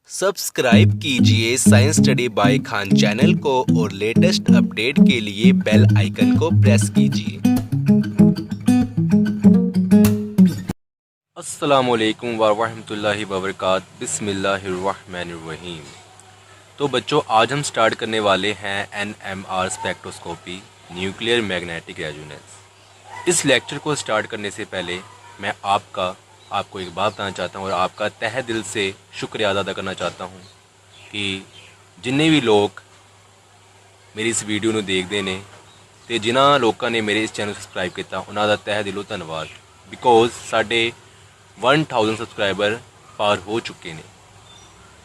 Subscribe कीजिए science study bye Khan channel को और लेटेस्ट अपडेट के लिए बेल आइकन को प्रेस कीजिए। अस्सलाम वालेकुम वरहमतुल्लाहि वबरकातुहू। बिस्मिल्लाहिर्रहमानिर्रहीम। तो बच्चों, आज हम स्टार्ट करने वाले हैं NMR spectroscopy, nuclear magnetic resonance. इस लेक्चर को स्टार्ट करने से पहले मैं आपको एक बात बताना चाहता हूँ और आपका तहे दिल से शुक्रिया अदा करना चाहता हूँ कि जिन्ने भी लोग मेरी इस वीडियो ਨੂੰ देखते ने तो जिन्होंने लोगों ने मेरे इस चैनल सब्सक्राइब किया उन्होंने तहे दिलों धन्यवाद। बिकॉज साढ़े 1000 सब्सक्राइबर पार हो चुके हैं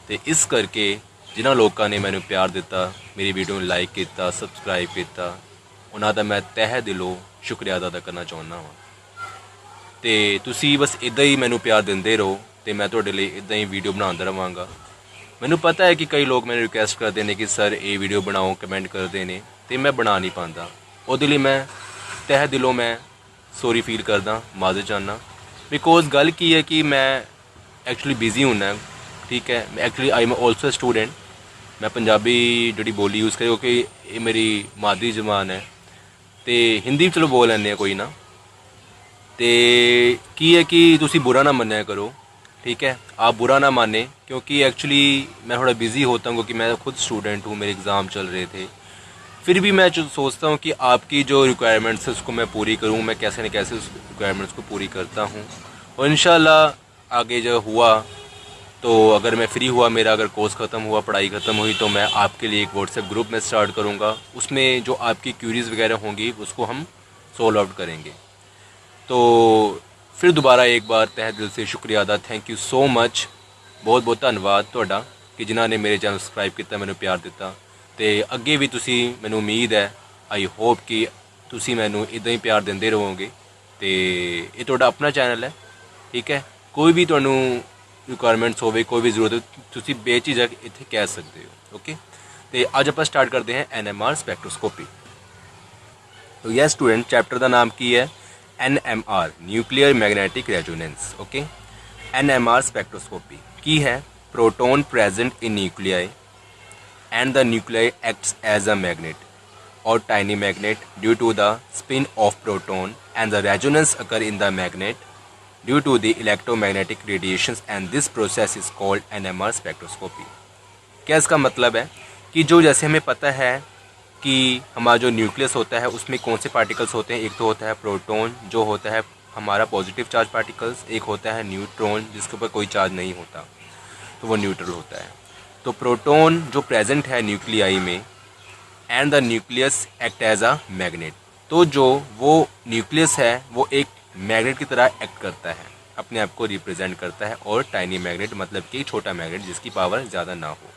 तो इस करके जिन्होंने लोगों ने मैंने प्यार दिता, मेरी वीडियो में लाइक किया, सब्सक्राइब किया, उन्होंने मैं तहे दिलों शुक्रिया अदा करना चाहता हूँ। तो तुसी बस इदा ही मैनू प्यार देंदे रहो तो मैं तुहाडे लिए इदा ही वीडियो बनाता रहांगा। मैनू पता है कि कई लोग मैंने रिक्वेस्ट करते हैं कि सर ये वीडियो बनाओ, कमेंट करते हैं तो मैं बना नहीं पाता। उहदे लिए मैं तहे दिलों मैं सॉरी फील करदा, माजर चाहना। बिकॉज गल की है कि मैं एक्चुअली बिजी होना, ठीक है। Actually I am also student. मैं पंजाबी जी बोली यूज़ करी क्योंकि ये मेरी मादरी जबान है। तो हिंदी चलो बोल लैने कोई ना। तो की है कि तुसी बुरा ना मन्या करो, ठीक है। आप बुरा ना माने क्योंकि एक्चुअली मैं थोड़ा बिज़ी होता हूँ क्योंकि मैं खुद स्टूडेंट हूँ, मेरे एग्ज़ाम चल रहे थे। फिर भी मैं जो सोचता हूँ कि आपकी जो रिक्वायरमेंट्स है उसको मैं पूरी करूँ। मैं कैसे न कैसे उस रिक्वायरमेंट्स को पूरी करता हूँ और इंशाल्लाह आगे जो हुआ तो अगर मैं फ्री हुआ, मेरा अगर कोर्स ख़त्म हुआ, पढ़ाई ख़त्म हुई तो मैं आपके लिए एक व्हाट्सएप ग्रुप में स्टार्ट करूँगा। उसमें जो आपकी क्यूरीज़ वगैरह होंगी उसको हम सॉल्व आउट करेंगे। तो फिर दोबारा एक बार तहे दिल से शुक्रिया अदा, थैंक यू सो मच, बहुत बहुत धन्यवाद तुहाडा कि जिन्होंने मेरे चैनल सब्सक्राइब किया, मैंने प्यार दिता। तो अगे भी तुसी मैनू उम्मीद है, आई होप कि तुसी मैनू इदा ही प्यार देंदे रहोगे। तो ये तुहाडा अपना चैनल है, ठीक है। कोई भी तुहानू रिक्वायरमेंट्स होवे, कोई भी जरूरत हो, तुसी बेझिझक इत्थे कह सकते हो, ओके। तो अज आप स्टार्ट करते हैं NMR स्पेक्ट्रोस्कोपी। तो यह स्टूडेंट चैप्टर का नाम की है NMR, nuclear magnetic resonance, okay. NMR spectroscopy की है proton present in nuclei and the nuclei acts as a magnet or tiny magnet due to the spin of proton, and the resonance occur in the magnet due to the electromagnetic radiations, and this process is called NMR spectroscopy। क्या इसका मतलब है कि जो जैसे हमें पता है कि हमारा जो न्यूक्लियस होता है उसमें कौन से पार्टिकल्स होते हैं। एक तो होता है प्रोटॉन जो होता है हमारा पॉजिटिव चार्ज पार्टिकल्स, एक होता है न्यूट्रॉन जिसके ऊपर कोई चार्ज नहीं होता तो वो न्यूट्रल होता है। तो प्रोटॉन जो प्रेजेंट है न्यूक्लियाई में and the nucleus act as a magnet, तो जो वो न्यूक्लियस है वो एक मैग्नेट की तरह एक्ट करता है, अपने आप को रिप्रेजेंट करता है। और टाइनी मैग्नेट मतलब कि छोटा मैग्नेट जिसकी पावर ज़्यादा ना हो।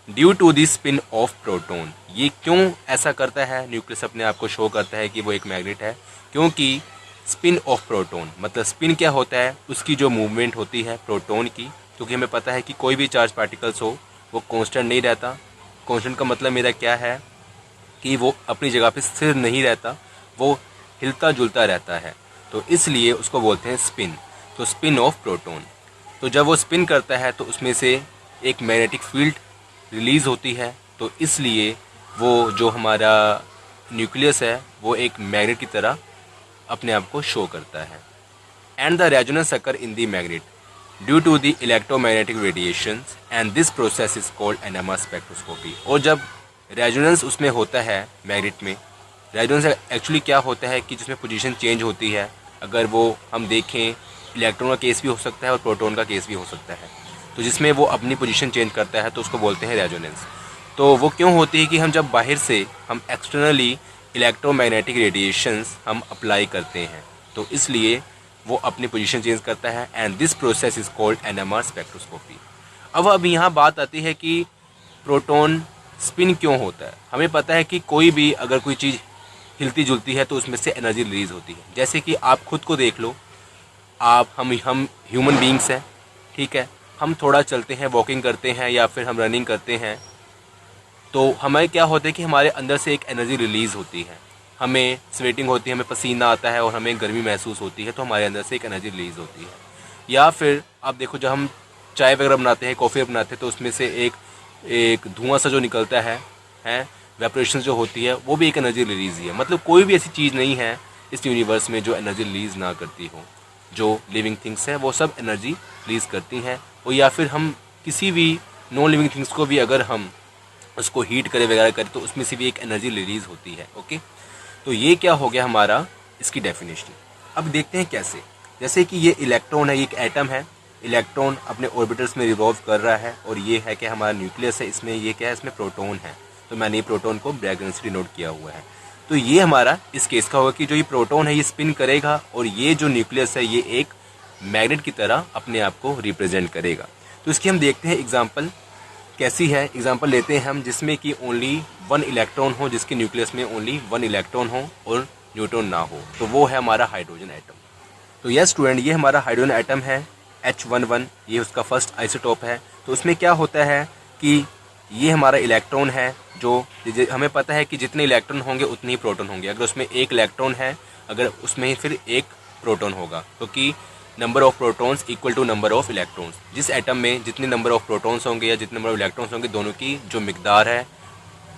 Due to the spin of proton, ये क्यों ऐसा करता है, न्यूक्लियस अपने आप को शो करता है कि वो एक मैग्नेट है, क्योंकि स्पिन ऑफ प्रोटॉन मतलब स्पिन क्या होता है, उसकी जो मूवमेंट होती है प्रोटॉन की। क्योंकि हमें पता है कि कोई भी चार्ज पार्टिकल्स हो वो कांस्टेंट नहीं रहता। कांस्टेंट का मतलब मेरा क्या है कि वो अपनी जगह पे स्थिर नहीं रहता, वो हिलता जुलता रहता है। तो इसलिए उसको बोलते हैं स्पिन। तो स्पिन ऑफ प्रोटॉन, तो जब वो स्पिन करता है तो उसमें से एक मैग्नेटिक फील्ड रिलीज़ होती है। तो इसलिए वो जो हमारा न्यूक्लियस है वो एक मैग्नेट की तरह अपने आप को शो करता है। And the resonance occur in the magnet due to the electromagnetic radiations and this process is called NMR spectroscopy. और जब रेजोनेंस उसमें होता है मैग्नेट में, रेजोनेंस एक्चुअली क्या होता है कि जिसमें पोजीशन चेंज होती है। अगर वो हम देखें, इलेक्ट्रॉन का केस भी हो सकता है और प्रोटॉन का केस भी हो सकता है। तो जिसमें वो अपनी पोजीशन चेंज करता है तो उसको बोलते हैं रेजोनेंस। तो वो क्यों होती है कि हम जब बाहर से हम एक्सटर्नली इलेक्ट्रोमैग्नेटिक रेडिएशंस हम अप्लाई करते हैं तो इसलिए वो अपनी पोजीशन चेंज करता है। And this process is called NMR spectroscopy. अब यहाँ बात आती है कि प्रोटॉन स्पिन क्यों होता है। हमें पता है कि कोई भी अगर कोई चीज़ हिलती जुलती है तो उसमें से एनर्जी रिलीज़ होती है। जैसे कि आप खुद को देख लो, आप हम ह्यूमन बींग्स हैं, ठीक है। हम थोड़ा चलते हैं, वॉकिंग करते हैं या फिर हम रनिंग करते हैं तो हमें क्या होता है कि हमारे अंदर से एक एनर्जी रिलीज़ होती है। हमें स्वेटिंग होती है, हमें पसीना आता है और हमें गर्मी महसूस होती है तो हमारे अंदर से एक एनर्जी रिलीज़ होती है। या फिर आप देखो जब हम चाय वगैरह बनाते हैं, कॉफ़ी बनाते हैं, तो उसमें से एक धुआं सा जो निकलता है वेपोरेशन जो होती है, वो भी एक एनर्जी रिलीज़ ही है। मतलब कोई भी ऐसी चीज़ नहीं है इस यूनिवर्स में जो एनर्जी रिलीज़ ना करती हो। जो लिविंग थिंग्स हैं वो सब एनर्जी रिलीज़ करती हैं, और या फिर हम किसी भी नॉन लिविंग थिंग्स को भी अगर हम उसको हीट करें वगैरह करें तो उसमें से भी एक एनर्जी रिलीज़ होती है। ओके, तो ये क्या हो गया हमारा इसकी डेफिनेशन। अब देखते हैं कैसे। जैसे कि ये इलेक्ट्रॉन है, ये एक एटम है, इलेक्ट्रॉन अपने ऑर्बिटल्स में रिवॉल्व कर रहा है, और ये है कि हमारा न्यूक्लियस है, इसमें ये क्या है, इसमें प्रोटॉन है। तो मैंने ये प्रोटॉन को ब्लैक रंग से डिनोट किया हुआ है। तो ये हमारा इस केस का होगा कि जो ये प्रोटॉन है ये स्पिन करेगा, और ये जो न्यूक्लियस है ये एक मैग्नेट की तरह अपने आप को रिप्रेजेंट करेगा। तो इसकी हम देखते हैं एग्जाम्पल कैसी है। एग्जाम्पल लेते हैं हम जिसमें कि ओनली 1 इलेक्ट्रॉन हो, जिसके न्यूक्लियस में ओनली 1 इलेक्ट्रॉन हो और न्यूट्रॉन ना हो, तो वो है हमारा हाइड्रोजन एटम। तो यस स्टूडेंट, ये हमारा हाइड्रोजन एटम है H11, ये उसका फर्स्ट आइसोटोप है। तो उसमें क्या होता है कि ये हमारा इलेक्ट्रॉन है, जो हमें पता है कि जितने इलेक्ट्रॉन होंगे उतने ही प्रोटॉन होंगे। अगर उसमें एक इलेक्ट्रॉन है, अगर उसमें ही फिर एक प्रोटॉन होगा, क्योंकि number of protons equal to number of electrons. जिस एटम में जितने नंबर ऑफ प्रोटॉन्स होंगे या जितने नंबर ऑफ इलेक्ट्रॉन्स होंगे, दोनों की जो मिकदार है,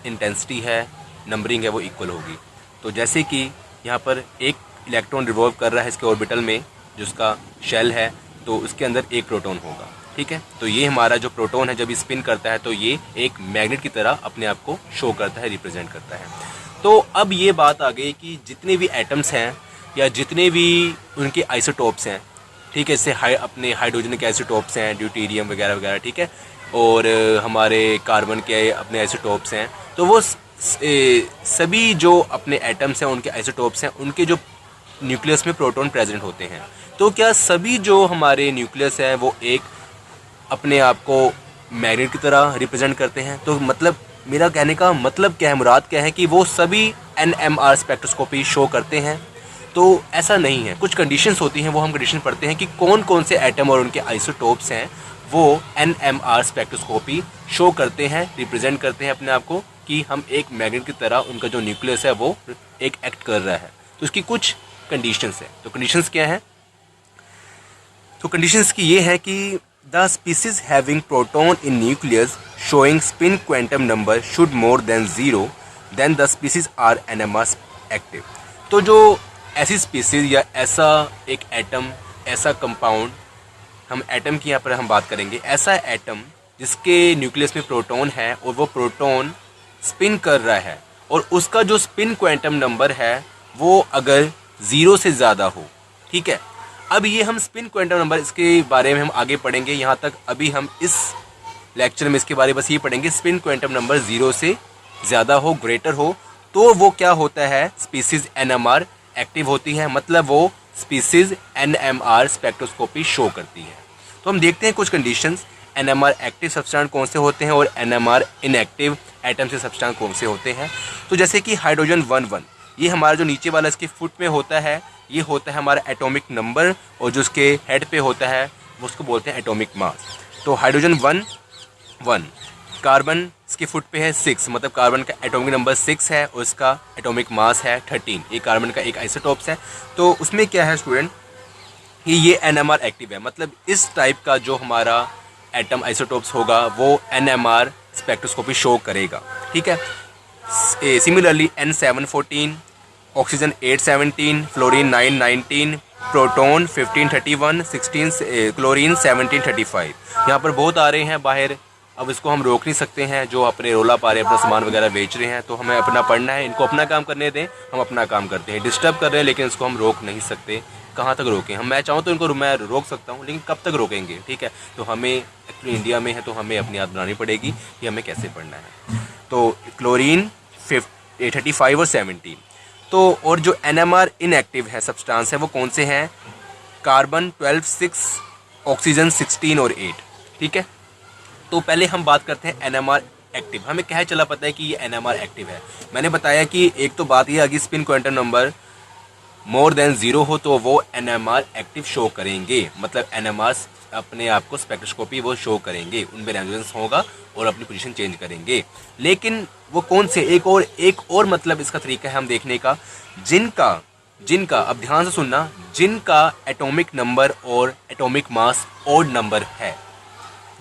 इंटेंसिटी है, नंबरिंग है, वो इक्वल होगी। तो जैसे कि यहाँ पर एक इलेक्ट्रॉन रिवॉल्व कर रहा है इसके ऑर्बिटल में, जिसका शेल है, तो उसके अंदर एक प्रोटॉन होगा। ठीक है, तो ये हमारा जो प्रोटॉन है जब स्पिन करता है तो ये एक मैग्नेट की तरह अपने आप को शो करता है, रिप्रेजेंट करता है। तो अब ये बात आ गई कि जितने भी एटम्स हैं या जितने भी उनके आइसोटोप्स हैं, ठीक है, इससे अपने हाइड्रोजन के आइसोटोप्स हैं, ड्यूटेरियम वगैरह वगैरह, ठीक है, और हमारे कार्बन के अपने आइसोटोप्स हैं, तो वो सभी जो अपने एटम्स हैं उनके आइसोटोप्स हैं, उनके जो न्यूक्लियस में प्रोटॉन प्रेजेंट होते हैं। तो क्या सभी जो हमारे न्यूक्लियस है वो एक अपने आप को मैग्नेट की तरह रिप्रेजेंट करते हैं? तो मतलब मेरा कहने का मतलब क्या है, मुराद क्या है कि वो सभी NMR स्पेक्ट्रोस्कोपी शो करते हैं? तो ऐसा नहीं है, कुछ कंडीशंस होती हैं, वो हम कंडीशन पढ़ते हैं कि कौन कौन से एटम और उनके आइसोटोप्स हैं वो NMR स्पेक्ट्रोस्कोपी शो करते हैं, रिप्रेजेंट करते हैं अपने आप को कि हम एक मैग्नेट की तरह, उनका जो न्यूक्लियस है वो एक एक्ट कर रहा है। तो उसकी कुछ कंडीशंस है। तो कंडीशंस क्या है? तो कंडीशंस की ये है कि the species having proton in nucleus showing spin quantum number should more than 0 then the species are NMR active. तो जो ऐसी स्पीसीज या ऐसा एक एटम, ऐसा कंपाउंड, हम एटम की यहाँ पर हम बात करेंगे, ऐसा एटम जिसके न्यूक्लियस में प्रोटॉन है और वो प्रोटॉन स्पिन कर रहा है और उसका जो स्पिन क्वांटम नंबर है वो अगर 0 से ज़्यादा हो। ठीक है, अब ये हम स्पिन क्वांटम नंबर, इसके बारे में हम आगे पढ़ेंगे। यहाँ तक अभी हम इस लेक्चर में इसके बारे में बस ये पढ़ेंगे, स्पिन क्वांटम नंबर 0 से ज़्यादा हो, ग्रेटर हो, तो वो क्या होता है, स्पीसीज NMR एक्टिव होती है, मतलब वो स्पीसीज NMR स्पेक्ट्रोस्कोपी शो करती है। तो हम देखते हैं कुछ कंडीशंस, NMR एक्टिव सब्सटेंस कौन से होते हैं और NMR इनएक्टिव एटम से सब्सटेंस कौन से होते हैं। तो जैसे कि हाइड्रोजन 11, ये हमारा जो नीचे वाला इसके फुट में होता है, ये होता है हमारा एटॉमिक नंबर, और जो उसके हेड पे होता है वो उसको बोलते हैं एटॉमिक मास। तो हाइड्रोजन 1, कार्बन इसके फुट पे है 6, मतलब कार्बन का एटॉमिक नंबर 6 है और इसका एटॉमिक मास है 13। ये कार्बन का एक आइसोटोप्स है। तो उसमें क्या है स्टूडेंट कि ये NMR एक्टिव है, मतलब इस टाइप का जो हमारा एटम आइसोटोप्स होगा वो NMR स्पेक्ट्रोस्कोपी शो करेगा। ठीक है, similarly N714, oxygen 817, fluorine 919, proton 1531, 16 chlorine 1735। यहाँ पर बहुत आ रहे हैं बाहर, अब इसको हम रोक नहीं सकते हैं, जो अपने रोला पा रहे हैं, अपना सामान वगैरह बेच रहे हैं, तो हमें अपना पढ़ना है, इनको अपना काम करने दें, हम अपना काम करते हैं। डिस्टर्ब कर रहे हैं लेकिन इसको हम रोक नहीं सकते। कहाँ तक रोकें हम? मैं चाहूँ तो इनको मैं रोक सकता हूँ, लेकिन कब तक रोकेंगे? ठीक है, तो हमें एक्चुअली इंडिया में है तो हमें अपनी याद बनानी पड़ेगी कि हमें कैसे पढ़ना है। तो क्लोरीन 35 और 17। तो और जो NMR इनएक्टिव है सब्सटेंस है वो कौन से हैं? कार्बन 12, 6, ऑक्सीजन 16 और 8। ठीक है, तो पहले हम बात करते हैं NMR एक्टिव। हमें क्या चला पता है कि ये NMR एक्टिव है। मैंने बताया कि एक तो बात ये आ गई, स्पिन क्वांटम नंबर मोर देन 0 हो तो वो NMR एक्टिव शो करेंगे, मतलब NMR अपने आप को स्पेक्ट्रोस्कोपी वो शो करेंगे, उनमें रेजोनेंस होगा और अपनी पोजीशन चेंज करेंगे। लेकिन वो कौन से? एक और मतलब इसका तरीका है हम देखने का, जिनका अब ध्यान से सुनना, जिनका एटॉमिक नंबर और एटॉमिक मास ऑड नंबर है।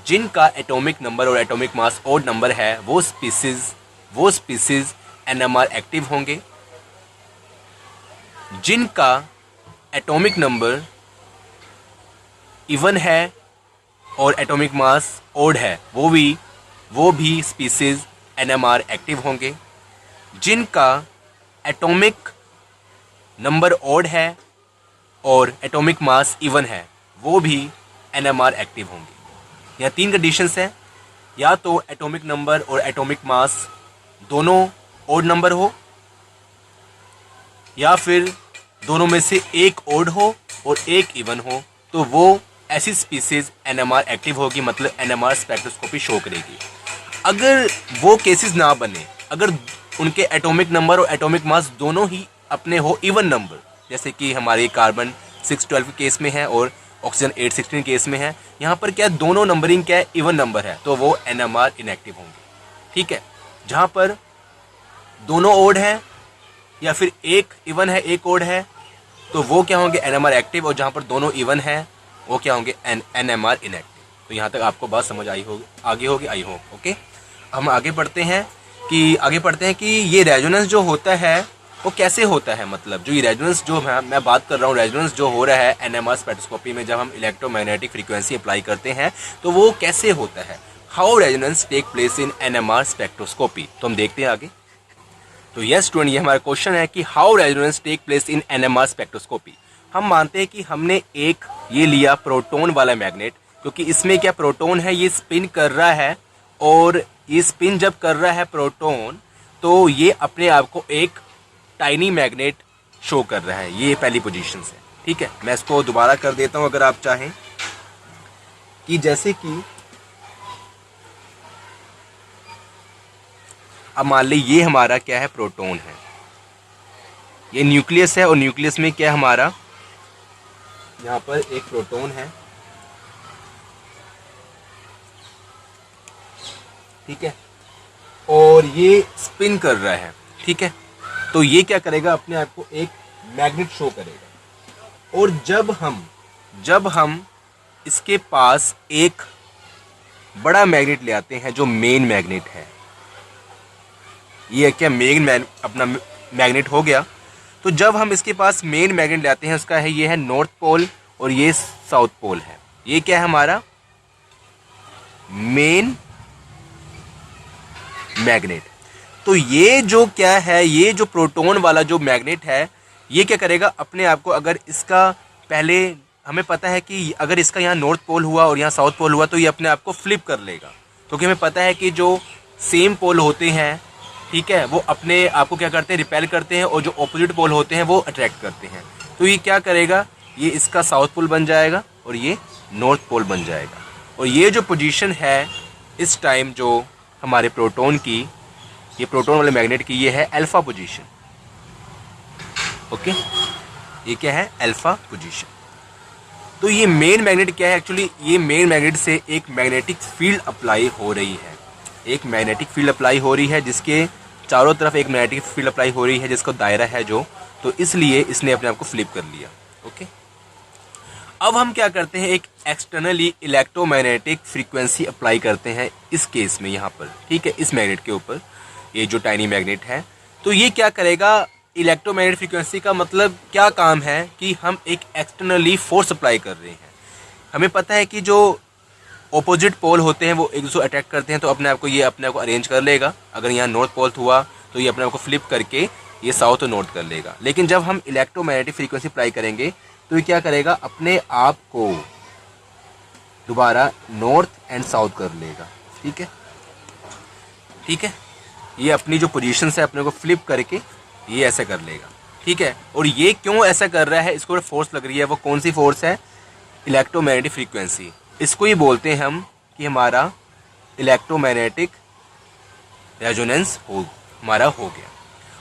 जिनका एटॉमिक नंबर और एटॉमिक मास ऑड नंबर है वो स्पीसीज NMR एक्टिव होंगे। जिनका एटॉमिक नंबर इवन है और एटॉमिक मास ऑड है वो भी स्पीसीज NMR एक्टिव होंगे। जिनका एटॉमिक नंबर ऑड है और एटॉमिक मास इवन है वो भी NMR एक्टिव होंगे। यहाँ 3 कंडीशंस हैं, या तो एटॉमिक नंबर और एटॉमिक मास दोनों ऑड नंबर हो, या फिर दोनों में से एक ऑड हो और एक इवन हो, तो वो ऐसी स्पीसीज NMR एक्टिव होगी, मतलब NMR स्पेक्ट्रोस्कोपी शो करेगी। अगर वो केसेस ना बने, अगर उनके एटॉमिक नंबर और एटॉमिक मास दोनों ही अपने हो इवन नंबर, जैसे कि हमारे कार्बन 612 के केस में है और ऑक्सीजन 816 केस में है, यहाँ पर क्या दोनों नंबरिंग क्या है, इवन नंबर है, तो वो NMR इनएक्टिव होंगे। ठीक है, जहाँ पर दोनों ओड है या फिर एक इवन है एक ओड है, तो वो क्या होंगे NMR एक्टिव, और जहाँ पर दोनों इवन है वो क्या होंगे NMR इनएक्टिव। तो यहाँ तक आपको बात समझ आई होगी, आगे होगी, आई होप। ओके, हम आगे पढ़ते हैं कि ये रेजोनेंस जो होता है वो कैसे होता है, मतलब जो ये रेजोनेंस जो मैं बात कर रहा हूँ, रेजोनेंस जो हो रहा है NMR स्पेक्ट्रोस्कोपी में जब हम इलेक्ट्रोमैग्नेटिक फ्रीक्वेंसी अप्लाई करते हैं तो वो कैसे होता है, how resonance take place in NMR spectroscopy. तो हम देखते हैं आगे। तो यस स्टूडेंट, ये हमारा क्वेश्चन है कि how resonance take place in NMR spectroscopy. हम मानते हैं कि हमने एक ये लिया प्रोटॉन वाला मैग्नेट, क्योंकि इसमें क्या प्रोटॉन है, ये स्पिन कर रहा है, और ये स्पिन जब कर रहा है प्रोटॉन तो ये अपने आप को एक टाइनी मैग्नेट शो कर रहा है। ये पहली पोजीशन है। ठीक है, मैं इसको दोबारा कर देता हूं अगर आप चाहें, कि जैसे कि अब मान ली ये हमारा क्या है, प्रोटॉन है, ये न्यूक्लियस है, और न्यूक्लियस में क्या है हमारा, यहाँ पर एक प्रोटॉन है। ठीक है, और ये स्पिन कर रहा है। ठीक है, तो ये क्या करेगा, अपने आप को एक मैग्नेट शो करेगा। और जब हम इसके पास एक बड़ा मैग्नेट ले आते हैं जो मेन मैग्नेट है, ये क्या मेन अपना मैग्नेट हो गया, तो जब हम इसके पास मेन मैग्नेट ले आते हैं, उसका है ये है नॉर्थ पोल और ये साउथ पोल है, ये क्या है हमारा मेन मैग्नेट। तो ये जो क्या है, ये जो प्रोटॉन वाला जो मैग्नेट है, ये क्या करेगा, अपने आप को, अगर इसका पहले हमें पता है कि अगर इसका यहाँ नॉर्थ पोल हुआ और यहाँ साउथ पोल हुआ तो ये अपने आप को फ्लिप कर लेगा, क्योंकि हमें पता है कि जो सेम पोल होते हैं, ठीक है, वो अपने आप को क्या करते हैं, रिपेल करते हैं, और जो ऑपोजिट पोल होते हैं वो अट्रैक्ट करते हैं। तो ये क्या करेगा, ये इसका साउथ पोल बन जाएगा और ये नॉर्थ पोल बन जाएगा। और ये जो पोजीशन है इस टाइम जो हमारे प्रोटॉन की, ये प्रोटॉन वाले मैग्नेट की, ये है अल्फा पोजीशन। ओके, ये क्या है, अल्फा पोजीशन। तो ये मेन मैग्नेट क्या है, एक्चुअली ये मेन मैग्नेट से एक मैग्नेटिक फील्ड अप्लाई हो रही है, एक मैग्नेटिक फील्ड अप्लाई हो रही है, जिसके चारों तरफ एक मैग्नेटिक फील्ड अप्लाई हो रही है, जिसका दायरा है जो, तो इसलिए इसने अपने आप को फ्लिप कर लिया। ओके, अब हम क्या करते हैं, एक एक्सटर्नली इलेक्ट्रोमैग्नेटिक फ्रीक्वेंसी अप्लाई करते हैं इस केस में यहाँ पर। ठीक है, इस मैग्नेट के ऊपर, ये जो टाइनी मैग्नेट है, तो ये क्या करेगा, इलेक्ट्रोमैग्नेटिक फ्रीक्वेंसी का मतलब क्या काम है कि हम एक एक्सटर्नली फोर्स अप्लाई कर रहे हैं। हमें पता है कि जो ऑपोजिट पोल होते हैं वो एक दूसरे को अटैक करते हैं, तो अपने आप को ये अपने आप को अरेंज कर लेगा। अगर यहाँ नॉर्थ पोल हुआ तो ये अपने आप को फ्लिप करके ये साउथ और नॉर्थ कर लेगा। लेकिन जब हम इलेक्ट्रोमैग्नेटिक फ्रीक्वेंसी अप्लाई करेंगे तो ये क्या करेगा, अपने आप को दोबारा नॉर्थ एंड साउथ कर लेगा। ठीक है, ठीक है, ये अपनी जो पोजीशन है अपने को फ्लिप करके ये ऐसा कर लेगा। ठीक है, और ये क्यों ऐसा कर रहा है, इसको फोर्स लग रही है, वो कौन सी फोर्स है, इलेक्ट्रोमैग्नेटिक फ्रीक्वेंसी। इसको ही बोलते हैं हम कि हमारा इलेक्ट्रोमैग्नेटिक रेजोनेंस हमारा हो गया।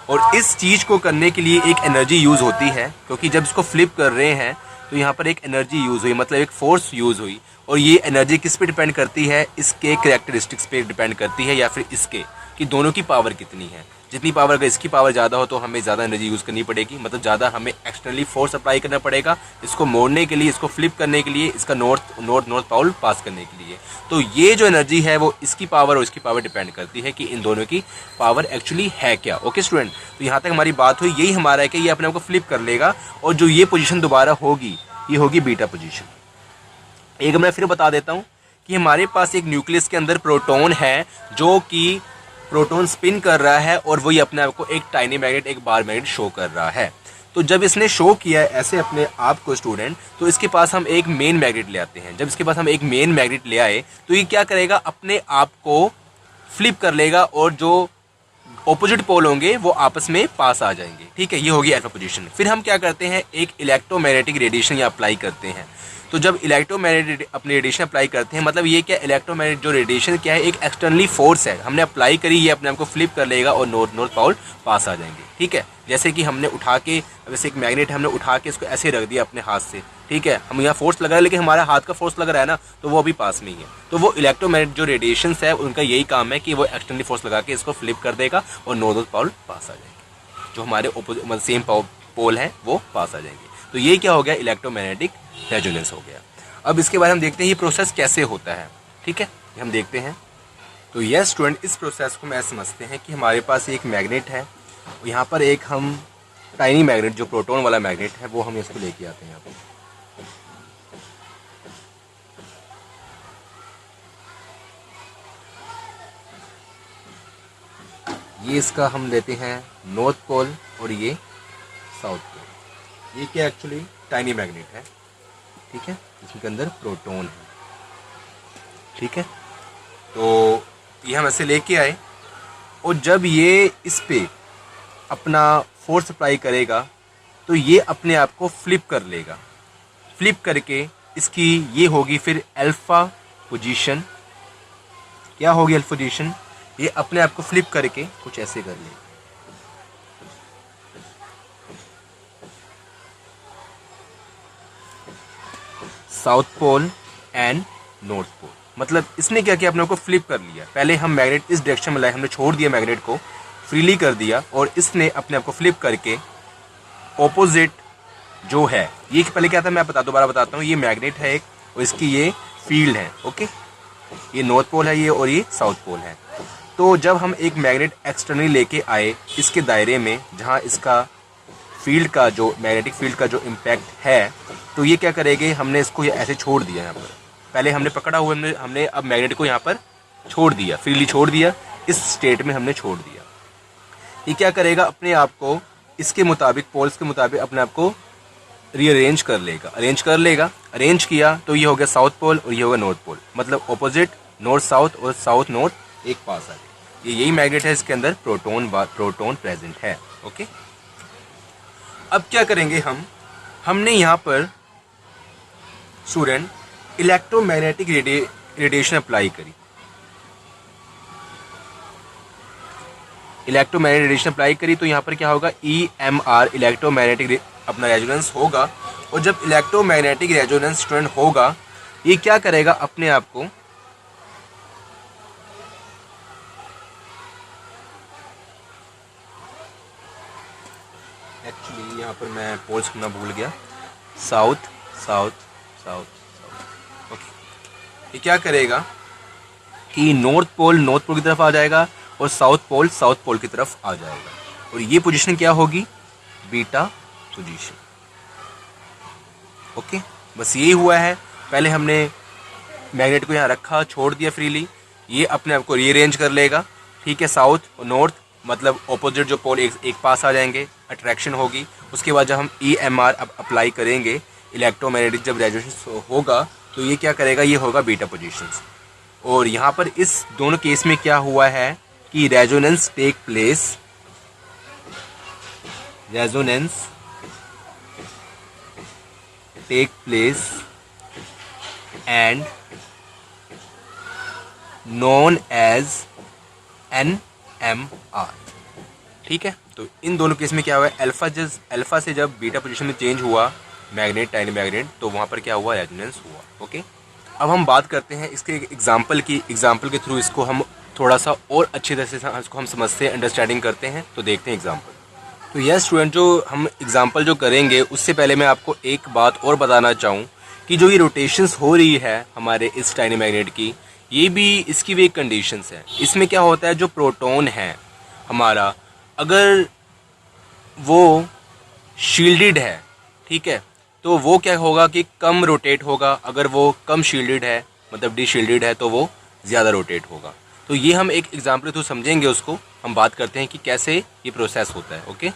और इस चीज़ को करने के लिए एक एनर्जी यूज़ होती है, क्योंकि जब इसको फ्लिप कर रहे हैं तो यहाँ पर एक एनर्जी यूज़ हुई, मतलब एक फोर्स यूज़ हुई। और ये एनर्जी किस पे डिपेंड करती है, इसके कैरेक्टरिस्टिक्स पे डिपेंड करती है, या फिर इसके कि दोनों की पावर कितनी है। जितनी पावर, अगर इसकी पावर ज़्यादा हो तो हमें ज़्यादा एनर्जी यूज़ करनी पड़ेगी, मतलब ज़्यादा हमें एक्सटर्नली फोर्स अप्लाई करना पड़ेगा इसको मोड़ने के लिए, इसको फ्लिप करने के लिए, इसका नॉर्थ पोल पास करने के लिए। तो ये जो एनर्जी है वो इसकी पावर और इसकी पावर डिपेंड करती है कि इन दोनों की पावर एक्चुअली है क्या। ओके स्टूडेंट, तो यहाँ तक हमारी बात हुई, यही हमारा है कि ये अपने आप को फ्लिप कर लेगा और जो ये पोजीशन दोबारा होगी ये होगी बीटा पोजीशन। एक मैं फिर बता देता हूँ कि हमारे पास एक न्यूक्लियस के अंदर प्रोटॉन है जो कि प्रोटॉन स्पिन कर रहा है और वही अपने आप को एक टाइनी मैग्नेट, एक बार मैग्नेट शो कर रहा है। तो जब इसने शो किया है ऐसे अपने आप को स्टूडेंट, तो इसके पास हम एक मेन मैग्नेट ले आते हैं। जब इसके पास हम एक मेन मैग्नेट ले आए तो ये क्या करेगा, अपने आप को फ्लिप कर लेगा और जो ऑपोजिट पोल होंगे वो आपस में पास आ जाएंगे। ठीक है, ये होगी अल्फा पोजीशन। फिर हम क्या करते हैं, एक इलेक्ट्रोमैग्नेटिक रेडिएशन या अप्लाई करते हैं। तो जब इलेक्ट्रोमैग्नेटिक अपनी रेडिएशन अप्लाई करते हैं, मतलब ये क्या, इलेक्ट्रोमैग्नेटिक जो रेडिएशन क्या है, एक एक्सटर्नली फोर्स है, हमने अप्लाई करी, ये अपने आप को फ्लिप कर लेगा और नॉर्थ पोल पास आ जाएंगे। ठीक है, जैसे कि हमने उठा के, वैसे एक मैग्नेट हमने उठा के इसको ऐसे रख दिया अपने हाथ से। ठीक है, हम यहाँ फोर्स लगा रहे हैं लेकिन हमारा हाथ का फोर्स लग रहा है ना, तो वो अभी पास में ही है। तो वो इलेक्ट्रोमैग्नेटिक जो रेडिएशंस है उनका यही काम है कि वो एक्सटर्नली फोर्स लगा के इसको फ्लिप कर देगा और नॉर्थ पोल पास आ जाएंगे, जो हमारे मतलब सेम पोल हैं वो पास आ जाएंगे। तो ये क्या हो गया, इलेक्ट्रोमैग्नेटिक रेजोनेंस हो गया। अब इसके बाद हम देखते हैं ये प्रोसेस कैसे होता है। ठीक है, ये हम देखते हैं। तो यस स्टूडेंट, इस प्रोसेस को मैं समझते हैं कि हमारे पास एक मैग्नेट है, यहाँ पर एक हम टाइनी मैग्नेट जो प्रोटॉन वाला मैग्नेट है वो हम इसको लेके आते हैं यहाँ पर। ये इसका हम लेते हैं नॉर्थ पोल और ये साउथ पोल। ये क्या एक्चुअली टाइनी मैग्नेट है। ठीक है, इसके अंदर प्रोटॉन है। ठीक है, तो ये हम ऐसे लेके आए और जब ये इस पे अपना फोर्स अप्लाई करेगा तो ये अपने आप को फ्लिप कर लेगा। फ्लिप करके इसकी ये होगी फिर अल्फा पोजीशन। क्या होगी अल्फा पोजीशन, ये अपने आप को फ्लिप करके कुछ ऐसे कर लेगा। South pole and north pole, मतलब इसने क्या किया, अपने आप को फ्लिप कर लिया। पहले हम मैग्नेट इस डायरेक्शन में लाए, हमने छोड़ दिया मैग्नेट को, फ्रीली कर दिया और इसने अपने आप को फ्लिप करके ऑपोजिट जो है, ये पहले क्या था मैं दोबारा बताता हूँ। ये मैग्नेट है एक और इसकी ये फील्ड है। ओके, ये नॉर्थ पोल है ये और ये साउथ पोल है। तो जब हम एक मैग्नेट एक्सटर्नली लेके आए इसके दायरे में, जहाँ इसका फील्ड का जो मैग्नेटिक फील्ड का जो इम्पैक्ट है, तो ये क्या करेंगे, हमने इसको ऐसे छोड़ दिया यहाँ पर। पहले हमने पकड़ा हुआ, हमने अब मैग्नेट को यहाँ पर छोड़ दिया, फ्रीली छोड़ दिया, इस स्टेट में हमने छोड़ दिया। ये क्या करेगा, अपने आप को इसके मुताबिक, पोल्स के मुताबिक अपने आप को रीअरेंज कर लेगा, अरेंज कर लेगा। अरेंज किया तो ये हो गया साउथ पोल और ये होगा नॉर्थ पोल, मतलब ऑपोजिट नॉर्थ साउथ और साउथ नॉर्थ एक पास आ गए। ये यही मैग्नेट है, इसके अंदर प्रोटॉन प्रेजेंट है। ओके, अब क्या करेंगे हमने यहाँ पर स्टूडेंट इलेक्ट्रोमैग्नेटिक रेडिएशन अप्लाई करी। इलेक्ट्रोमैग्नेटिक रेडिएशन अप्लाई करी तो यहाँ पर क्या होगा, EMR इलेक्ट्रोमैग्नेटिक अपना रेजोनेंस होगा। और जब इलेक्ट्रोमैग्नेटिक रेजोनेंस स्टूडेंट होगा, ये क्या करेगा, अपने आप को एक्चुअली यहाँ पर मैं पोल्स करना भूल गया, south south south south. Okay, ये क्या करेगा कि नॉर्थ पोल की तरफ आ जाएगा और साउथ पोल की तरफ आ जाएगा और ये पोजीशन क्या होगी, बीटा पोजीशन। ओके, बस यही हुआ है। पहले हमने मैग्नेट को यहाँ रखा, छोड़ दिया फ्रीली, ये अपने आप को रीअरेंज कर लेगा। ठीक है, साउथ और नॉर्थ मतलब ऑपोजिट जो पोल एक पास आ जाएंगे, अट्रैक्शन होगी। उसके बाद जब हम EMR अप्लाई करेंगे, इलेक्ट्रोमैग्नेटिक जब रेजोनेंस होगा, तो ये क्या करेगा, ये होगा बीटा पोजीशंस। और यहाँ पर इस दोनों केस में क्या हुआ है कि resonance take place and known as NMR। ठीक है, तो इन दोनों केस में क्या हुआ है, अल्फा से जब बीटा पोजीशन में चेंज हुआ मैग्नेट, टाइनी मैग्नेट, तो वहाँ पर क्या हुआ, रेजोनेंस हुआ। ओके, अब हम बात करते हैं इसके एग्जाम्पल के थ्रू इसको हम थोड़ा सा और अच्छी तरह से इसको हम समझते हैं, अंडरस्टैंडिंग करते हैं। तो देखते हैं एग्जांपल। तो यह स्टूडेंट, जो हम एग्जांपल जो करेंगे उससे पहले मैं आपको एक बात और बताना चाहूँ कि जो ये रोटेशंस हो रही है हमारे इस टाइनी मैग्नेट की, ये भी इसकी भी एक कंडीशंस है। इसमें क्या होता है, जो प्रोटॉन है हमारा, अगर वो शील्डेड है, ठीक है, तो वो क्या होगा कि कम रोटेट होगा। अगर वो कम शील्डेड है, मतलब डी शील्डेड है, तो वो ज़्यादा रोटेट होगा। तो ये हम एक एग्जाम्पल थ्रू समझेंगे, उसको हम बात करते हैं कि कैसे ये प्रोसेस होता है। ओके,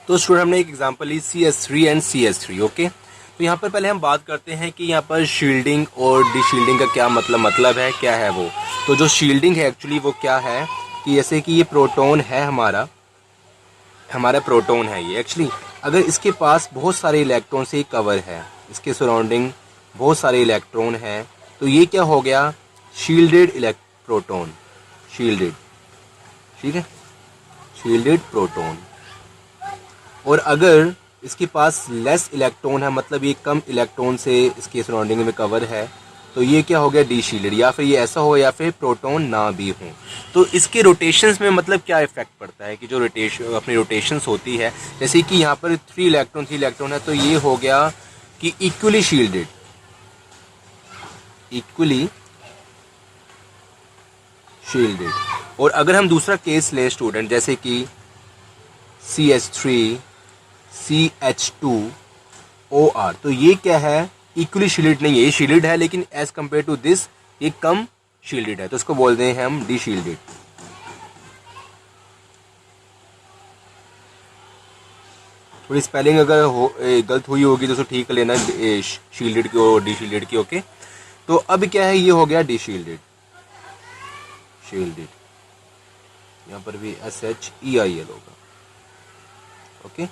तो स्टूडेंट हमने एक example Lee CS3 and CS3। Okay, तो यहाँ पर पहले हम बात करते हैं कि यहाँ पर शील्डिंग और डी शील्डिंग का क्या मतलब है, क्या है वो। तो जो शील्डिंग है एक्चुअली वो क्या है कि जैसे कि ये प्रोटॉन है हमारा प्रोटॉन है ये एक्चुअली, अगर इसके पास बहुत सारे इलेक्ट्रॉन से कवर है, इसके सराउंडिंग बहुत सारे इलेक्ट्रॉन हैं, तो ये क्या हो गया, शील्डेड प्रोटॉन, शील्डेड, ठीक है, शील्डेड प्रोटॉन। और अगर इसके पास लेस इलेक्ट्रॉन है, मतलब ये कम इलेक्ट्रॉन से इसके सराउंडिंग में कवर है, तो ये क्या हो गया, डी शील्डेड। या फिर ये ऐसा हो या फिर प्रोटॉन ना भी हो। तो इसके रोटेशंस में मतलब क्या इफेक्ट पड़ता है कि जो रोटेशन अपनी रोटेशंस होती है, जैसे कि यहाँ पर 3 इलेक्ट्रॉन है, तो ये हो गया कि इक्वली शील्डेड, इक्वली शील्डेड। और अगर हम दूसरा केस लें स्टूडेंट, जैसे कि CH3 CH2OR, तो ये क्या है, इक्वली शील्डेड नहीं है, ये शील्डेड है लेकिन एज कंपेयर टू दिस ये कम शील्डेड है, तो इसको बोलते हैं हम डी शील्डेड। थोड़ी स्पेलिंग अगर गलत हुई होगी तो उसको ठीक कर लेना, शील्डेड की और डी शील्डेड की। ओके, तो अब क्या है, ये हो गया डी शील्डेड, शील्डेड, यहाँ पर भी SHEIL होगा। ओके,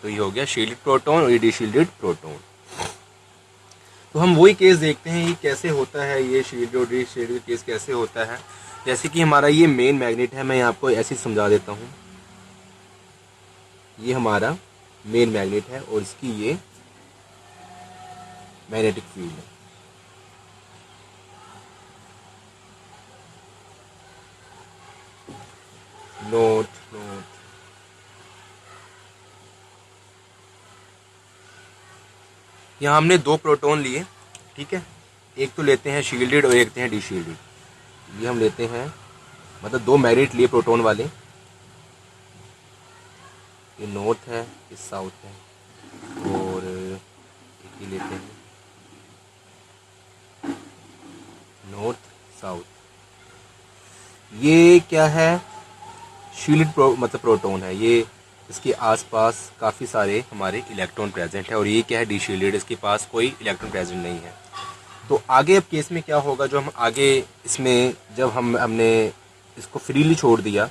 तो ये हो गया शील्डेड प्रोटॉन और ये डी शील्डेड प्रोटॉन। तो हम वही केस देखते हैं ये कैसे होता है, ये शील्डेड और डी शील्डेड केस कैसे होता है। जैसे कि हमारा ये मेन मैग्नेट है, मैं आपको ऐसे ही समझा देता हूँ। ये हमारा मेन मैग्नेट है और इसकी ये मैग्नेटिक फील्ड है। नोट, यहाँ हमने 2 प्रोटॉन लिए, ठीक है, एक तो लेते हैं शील्डेड और एक लेते हैं डी शील्डेड। ये हम लेते हैं, मतलब 2 मैग्नेट लिए प्रोटॉन वाले, ये नॉर्थ है, ये साउथ है, और एक ये लेते हैं नॉर्थ साउथ। ये क्या है, शील्डेड मतलब प्रोटॉन है, ये इसके आसपास काफ़ी सारे हमारे इलेक्ट्रॉन प्रेजेंट है, और ये क्या है, डी शील्डेड, इसके पास कोई इलेक्ट्रॉन प्रेजेंट नहीं है। तो आगे अब केस में क्या होगा, जो हम आगे इसमें जब हमने इसको फ्रीली छोड़ दिया,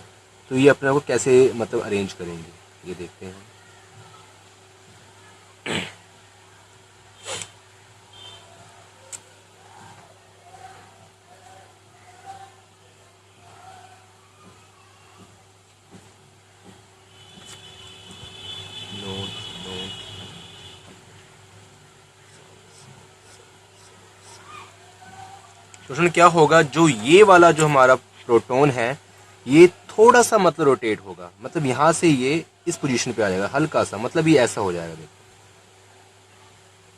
तो ये अपने को कैसे मतलब अरेंज करेंगे, ये देखते हैं। क्वेश्चन क्या होगा, जो ये वाला जो हमारा प्रोटॉन है ये थोड़ा सा मतलब रोटेट होगा, मतलब यहाँ से ये इस पोजीशन पे आ जाएगा हल्का सा, मतलब ये ऐसा हो जाएगा, देखो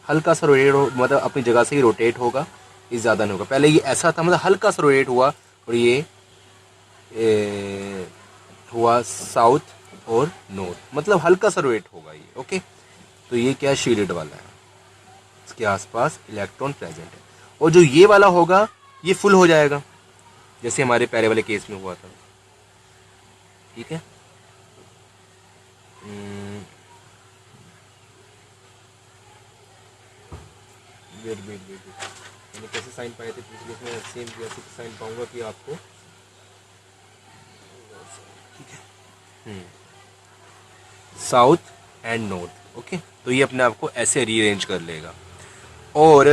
हल्का सा रोटेट हो, मतलब अपनी जगह से ही रोटेट होगा, ये ज़्यादा नहीं होगा। पहले ये ऐसा था, मतलब हल्का सा रोटेट हुआ और ये हुआ साउथ और नॉर्थ, मतलब हल्का सा रोटेट होगा ये। ओके, तो ये क्या शील्डेड वाला है, इसके आसपास इलेक्ट्रॉन प्रेजेंट है। और जो ये वाला होगा ये फुल हो जाएगा, जैसे हमारे पहले वाले केस में हुआ था, ठीक है। वेट मैंने कैसे साइन पाए थे पिछले में, सेम जैसे साइन पाऊंगा कि आपको, ठीक है, साउथ एंड नॉर्थ। ओके, तो ये अपने आप को ऐसे रीअरेंज कर लेगा। और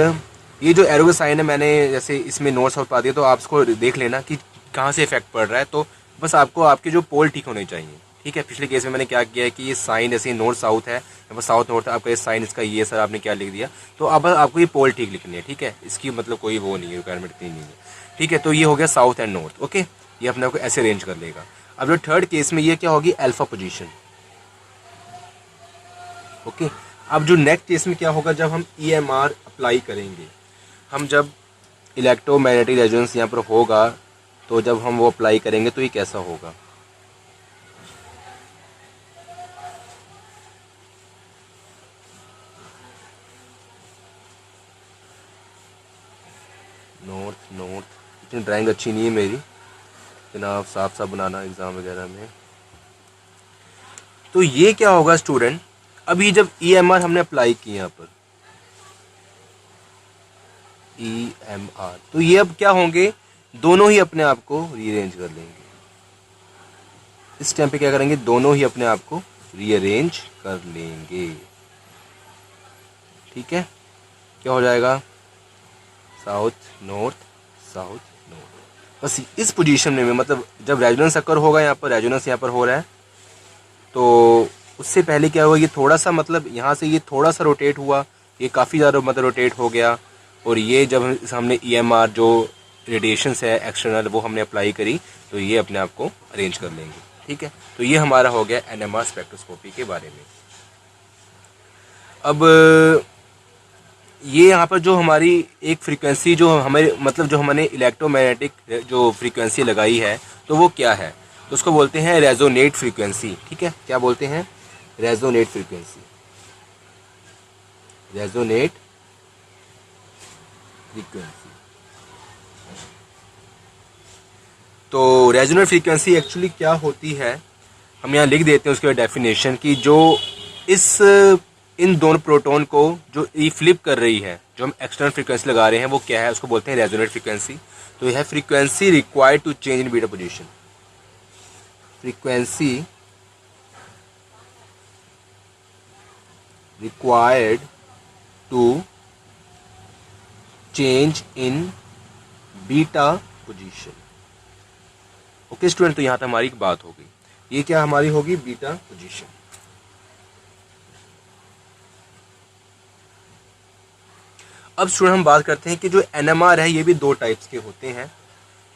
ये जो एरो का साइन है, मैंने जैसे इसमें नॉर्थ साउथ पा दिया, तो आप इसको देख लेना कि कहाँ से इफेक्ट पड़ रहा है। तो बस आपको आपके जो पोल ठीक होने चाहिए, ठीक है। पिछले केस में मैंने क्या किया है कि ये साइन जैसे नॉर्थ साउथ है, या साउथ नॉर्थ है, आपका ये साइन इसका ये सर आपने क्या लिख दिया, तो अब आपको ये पोल ठीक लिखनी है, ठीक है। इसकी मतलब कोई वो नहीं है, रिक्वायरमेंट इतनी नहीं है, ठीक है। तो ये हो गया साउथ एंड नॉर्थ। ओके, ये अपने आप को ऐसे अरेंज कर लेगा। अब जो थर्ड केस में ये क्या होगी, अल्फा पोजीशन। ओके, अब जो नेक्स्ट केस में क्या होगा, जब हम EMR अप्लाई करेंगे, हम जब इलेक्ट्रोमैग्नेटिक रेजोनेंस यहाँ पर होगा, तो जब हम वो अप्लाई करेंगे तो ये कैसा होगा। नोट इतनी ड्राइंग अच्छी नहीं है मेरी, जनाब साफ साफ बनाना एग्ज़ाम वगैरह में। तो ये क्या होगा स्टूडेंट, अभी जब EMR हमने अप्लाई किया यहाँ पर EMR, तो ये अब क्या होंगे, दोनों ही अपने आप को रीअरेंज कर लेंगे। इस टाइम पे क्या करेंगे, दोनों ही अपने आप को रीअरेंज कर लेंगे। ठीक है, क्या हो जाएगा, साउथ नॉर्थ साउथ नॉर्थ। बस इस पोजीशन में मतलब जब रेजोनेंस अकर होगा, यहाँ पर रेजोनेंस यहाँ पर हो रहा है, तो उससे पहले क्या हुआ, ये थोड़ा सा मतलब यहाँ से ये थोड़ा सा रोटेट हुआ, ये काफ़ी ज़्यादा मतलब रोटेट हो गया, और ये जब हमने EMR जो रेडिएशंस है एक्सटर्नल वो हमने अप्लाई करी, तो ये अपने आप को अरेंज कर लेंगे। ठीक है, तो ये हमारा हो गया NMR स्पेक्ट्रोस्कोपी के बारे में। अब ये यहाँ पर जो हमारी एक फ्रीक्वेंसी जो हमें मतलब जो हमने इलेक्ट्रोमैग्नेटिक जो फ्रीक्वेंसी लगाई है, तो वो क्या है, तो उसको बोलते हैं रेजोनेट फ्रीक्वेंसी। ठीक है, क्या बोलते हैं, रेजोनेट फ्रीक्वेंसी, रेजोनेट फ्रीक्वेंसी। तो रेजोनेट फ्रीक्वेंसी एक्चुअली क्या होती है, हम यहाँ लिख देते हैं उसके डेफिनेशन की, जो इन दोनों प्रोटॉन को जो ये फ्लिप कर रही है, जो हम एक्सटर्नल फ्रीक्वेंसी लगा रहे हैं, वो क्या है, उसको बोलते हैं रेजोनेट फ्रीक्वेंसी। तो यह है frequency required to change in beta position, frequency required to change in beta position. Okay student, तो यहां तक हमारी बात हो गई। ये क्या हमारी होगी, बीटा पोजीशन। अब स्टूडेंट हम बात करते हैं कि जो NMR है ये भी दो टाइप्स के होते हैं।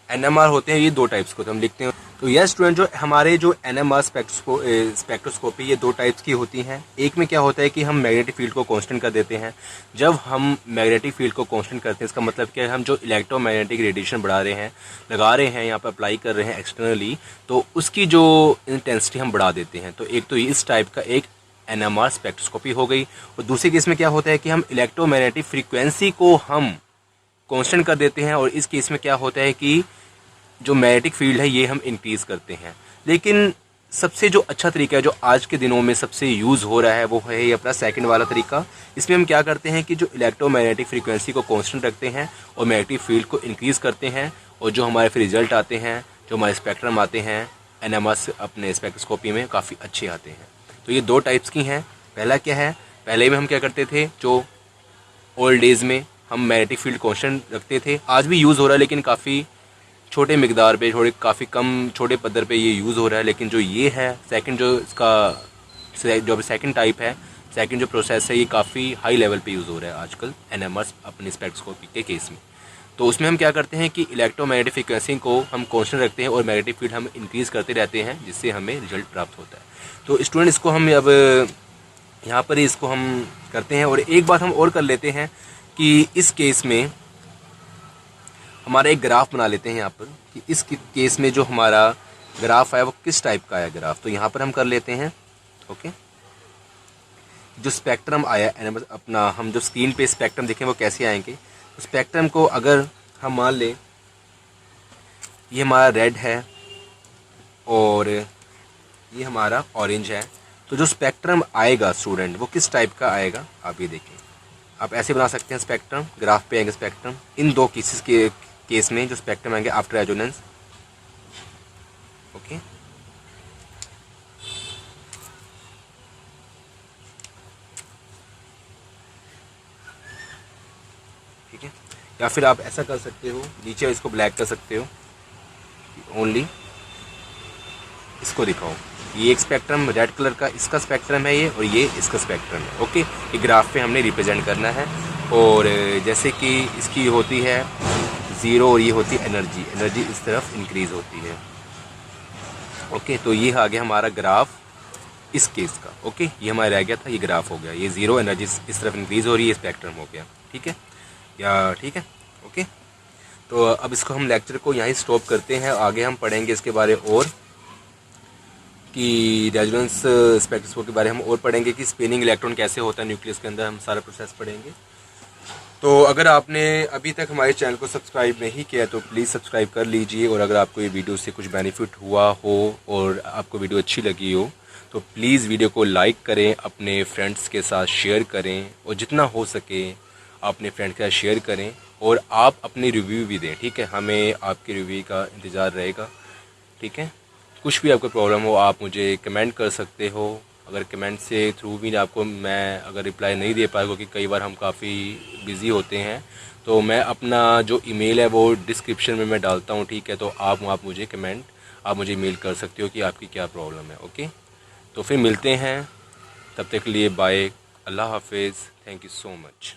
NMR होते हैं ये दो टाइप्स के, तो हम लिखते हैं। तो यह स्टूडेंट जो हमारे जो NMR स्पेक्ट्रोस्कोपी ये दो टाइप्स की होती हैं। एक में क्या होता है कि हम मैग्नेटिक फील्ड को कांस्टेंट कर देते हैं। जब हम मैग्नेटिक फील्ड को कांस्टेंट करते हैं, इसका मतलब क्या है, हम जो इलेक्ट्रोमैग्नेटिक रेडिएशन बढ़ा रहे हैं, लगा रहे हैं, यहाँ पर अप्लाई कर रहे हैं एक्सटर्नली, तो उसकी जो इंटेंसिटी हम बढ़ा देते हैं। तो एक तो इस टाइप का एक NMR स्पेक्ट्रोस्कोपी हो गई। और दूसरे केस में क्या होता है कि हम इलेक्ट्रोमैग्नेटिक फ्रीक्वेंसी को हम कांस्टेंट कर देते हैं, और इस केस में क्या होता है कि जो मैग्नेटिक फील्ड है ये हम इंक्रीज़ करते हैं। लेकिन सबसे जो अच्छा तरीका है, जो आज के दिनों में सबसे यूज़ हो रहा है, वो है ये अपना सेकंड वाला तरीका। इसमें हम क्या करते हैं कि जो इलेक्ट्रोमैग्नेटिक फ्रीक्वेंसी को कांस्टेंट रखते हैं और मैग्नेटिक फील्ड को इंक्रीज़ करते हैं, और जो हमारे फिर रिजल्ट आते हैं, जो हमारे स्पेक्ट्रम आते हैं NMR अपने स्पेक्ट्रोस्कोपी में काफ़ी अच्छे आते हैं। तो ये दो टाइप्स की हैं। पहला क्या है, पहले में हम क्या करते थे, जो ओल्ड डेज़ में हम मैग्नेटिक फील्ड कांस्टेंट रखते थे, आज भी यूज़ हो रहा है लेकिन काफ़ी छोटे मिकदार पे, थोड़े काफ़ी कम छोटे पद्धर पे ये यूज़ हो रहा है। लेकिन जो ये है सेकंड, जो इसका जो सेकंड टाइप है, सेकंड जो प्रोसेस है, ये काफ़ी हाई लेवल पे यूज़ हो रहा है आजकल NMR अपने स्पेक्ट्रोस्कोपी के केस में। तो उसमें हम क्या करते हैं कि इलेक्ट्रोमैग्नेटिक फ्रीक्वेंसी को हम कांस्टेंट रखते हैं और मैग्नेटिक फील्ड हम इंक्रीज़ करते रहते हैं, जिससे हमें रिजल्ट प्राप्त होता है। तो स्टूडेंट इसको हम अब यहाँ पर ही इसको हम करते हैं। और एक बात हम और कर लेते हैं कि इस केस में हमारा एक ग्राफ बना लेते हैं यहाँ पर, कि इस केस में जो हमारा ग्राफ है वो किस टाइप का है ग्राफ। तो यहाँ पर हम कर लेते हैं। ओके, जो स्पेक्ट्रम आया अपना, हम जो स्क्रीन पे स्पेक्ट्रम देखें वो कैसे आएंगे। स्पेक्ट्रम को अगर हम मान लें ये हमारा रेड है और ये हमारा ऑरेंज है, तो जो स्पेक्ट्रम आएगा स्टूडेंट वो किस टाइप का आएगा, आप ये देखें। आप ऐसे बना सकते हैं स्पेक्ट्रम, ग्राफ पे आएंगे स्पेक्ट्रम। इन दो केसेस के केस में जो स्पेक्ट्रम आएंगे आफ्टर रेजोनेंस। ओके, ठीक है, या फिर आप ऐसा कर सकते हो, नीचे इसको ब्लैक कर सकते हो, ओनली इसको दिखाओ। ये एक स्पेक्ट्रम रेड कलर का इसका स्पेक्ट्रम है ये, और ये इसका स्पेक्ट्रम है। ओके, ये ग्राफ पे हमने रिप्रेजेंट करना है। और जैसे कि इसकी होती है ज़ीरो और ये होती है एनर्जी, एनर्जी इस तरफ इंक्रीज़ होती है। ओके, तो ये आ गया हमारा ग्राफ इस केस का। ओके, ये हमारा रह गया था, ये ग्राफ हो गया, ये ज़ीरो एनर्जी इस तरफ इंक्रीज़ हो रही है, स्पेक्ट्रम हो गया। ठीक है या ठीक है। ओके, तो अब इसको हम लेक्चर को यहीं स्टॉप करते हैं। आगे हम पढ़ेंगे इसके बारे और कि रेजोनेंस स्पेक्ट्रोस्कोपी के बारे में हम और पढ़ेंगे कि स्पिनिंग इलेक्ट्रॉन कैसे होता है न्यूक्लियस के अंदर, हम सारा प्रोसेस पढ़ेंगे। तो अगर आपने अभी तक हमारे चैनल को सब्सक्राइब नहीं किया तो प्लीज़ सब्सक्राइब कर लीजिए, और अगर आपको ये वीडियो से कुछ बेनिफिट हुआ हो और आपको वीडियो अच्छी लगी हो तो प्लीज़ वीडियो को लाइक करें, अपने फ्रेंड्स के साथ शेयर करें, और जितना हो सके अपने फ्रेंड के साथ शेयर करें, और आप अपनी रिव्यू भी दें। ठीक है, हमें आपके रिव्यू का इंतज़ार रहेगा। ठीक है, कुछ भी आपको प्रॉब्लम हो आप मुझे कमेंट कर सकते हो। अगर कमेंट से थ्रू भी आपको मैं अगर रिप्लाई नहीं दे पाया, क्योंकि कई बार हम काफ़ी बिज़ी होते हैं, तो मैं अपना जो ईमेल है वो डिस्क्रिप्शन में मैं डालता हूँ। ठीक है, तो आप मुझे कमेंट, आप मुझे ईमेल कर सकते हो कि आपकी क्या प्रॉब्लम है। ओके, तो फिर मिलते हैं, तब तक के लिए बाय, अल्लाह हाफिज़, थैंक यू सो मच।